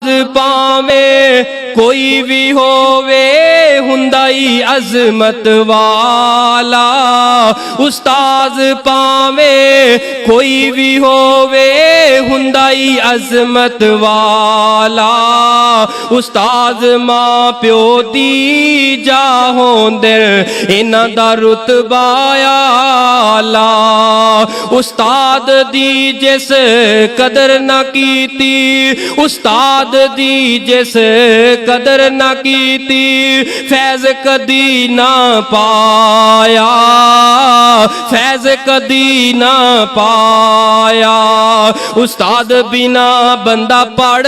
पावे कोई भी होवे हुंदाई अजमत वाला। उस्ताद पावे कोई भी होवे हुंदाई अजमत वाला। उस्ताद मां प्यो दी जा होंदे इन्हां दा रुतबा आला। उस्ताद दी जिस कदर ना कीती, उस्ताद दी जिस कदर ना कीती, फैज कदी ना पाया, फैज कदी ना पाया। उस्ताद बिना बंदा पढ़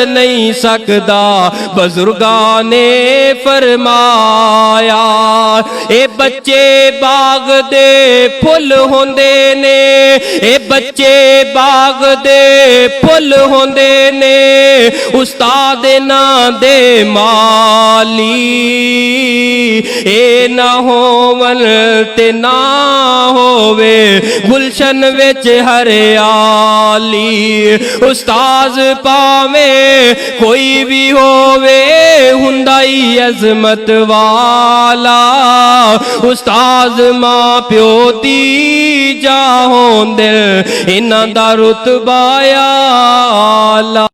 नहीं सकदा, बुजुर्गां ने फरमाया। ए बच्चे बाग दे फुल होंदे ने, ए बच्चे बाग दे फुल होंदे ने, उस्ताद ना दे माली। ए ना होवन ते ना होवे गुलशन विच हरियाली। उस्ताद पावे कोई भी होवे हुंदाई अजमत वाला। उस्ताद मां प्यो दी जा होंदे इन्हां दा रुतबा आला।